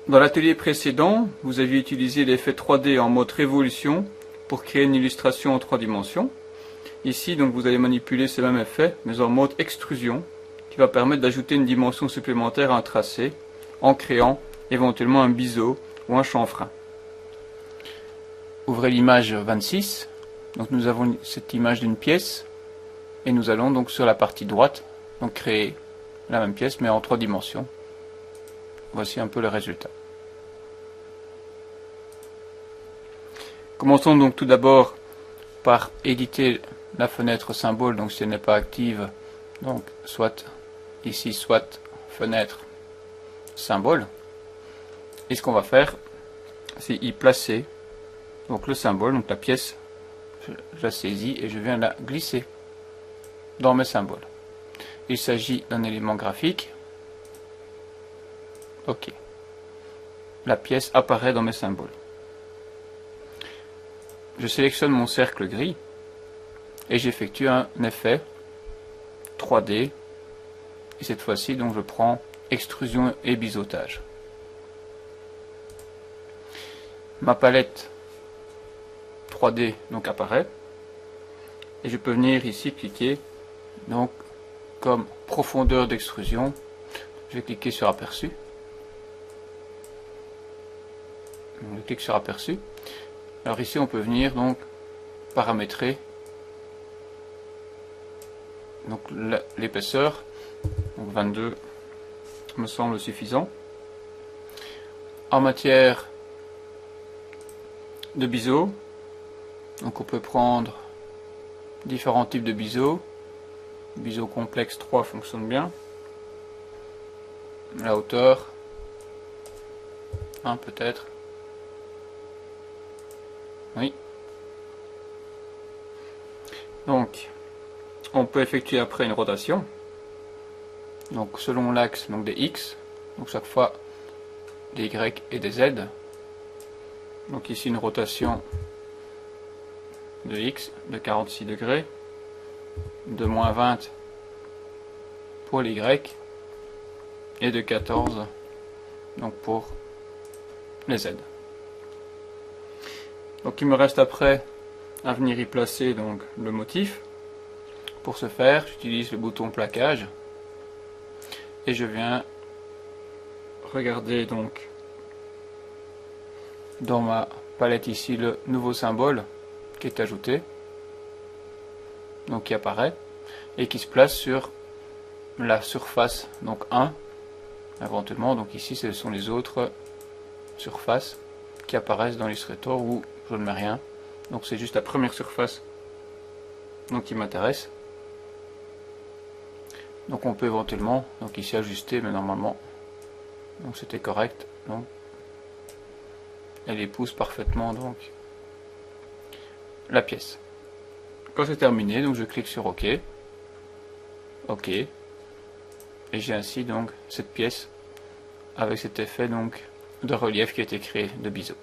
Dans l'atelier précédent, vous aviez utilisé l'effet 3D en mode révolution pour créer une illustration en 3 dimensions. Ici, donc, vous allez manipuler ce même effet, mais en mode extrusion, qui va permettre d'ajouter une dimension supplémentaire à un tracé, en créant éventuellement un biseau ou un chanfrein. Ouvrez l'image 26. Donc nous avons cette image d'une pièce, et nous allons donc sur la partie droite donc créer la même pièce mais en 3 dimensions. Voici un peu le résultat. Commençons donc tout d'abord par éditer la fenêtre symbole, donc si elle n'est pas active, donc soit ici, soit fenêtre symbole. Et ce qu'on va faire, c'est y placer donc le symbole, donc la pièce, je la saisis et je viens la glisser dans mes symboles. Il s'agit d'un élément graphique. Ok. La pièce apparaît dans mes symboles. Je sélectionne mon cercle gris et j'effectue un effet 3D. Et cette fois-ci, donc, je prends extrusion et biseautage. Ma palette 3D donc apparaît et je peux venir ici cliquer donc comme profondeur d'extrusion. Je vais cliquer sur aperçu. Je clique sur aperçu. Alors ici on peut venir donc paramétrer donc l'épaisseur. Donc 22 me semble suffisant. En matière de biseau, donc on peut prendre différents types de biseaux. Biseau complexe 3 fonctionne bien. La hauteur 1 peut-être. Oui. Donc on peut effectuer après une rotation. Donc selon l'axe donc des X. Donc chaque fois des Y et des Z. Donc ici une rotation de X de 46 degrés, de moins 20 pour les Y et de 14 donc pour les Z. Donc il me reste après à venir y placer donc le motif. Pour ce faire, j'utilise le bouton plaquage et je viens regarder donc dans ma palette ici le nouveau symbole qui est ajouté, donc qui apparaît et qui se place sur la surface donc 1 éventuellement. Donc ici ce sont les autres surfaces qui apparaissent dans Illustrator où je ne mets rien, donc c'est juste la première surface donc qui m'intéresse. Donc on peut éventuellement donc ici ajuster, mais normalement donc c'était correct, donc elle épouse parfaitement donc la pièce. Quand c'est terminé, donc je clique sur OK. OK. Et j'ai ainsi donc cette pièce avec cet effet donc de relief qui a été créé de biseau.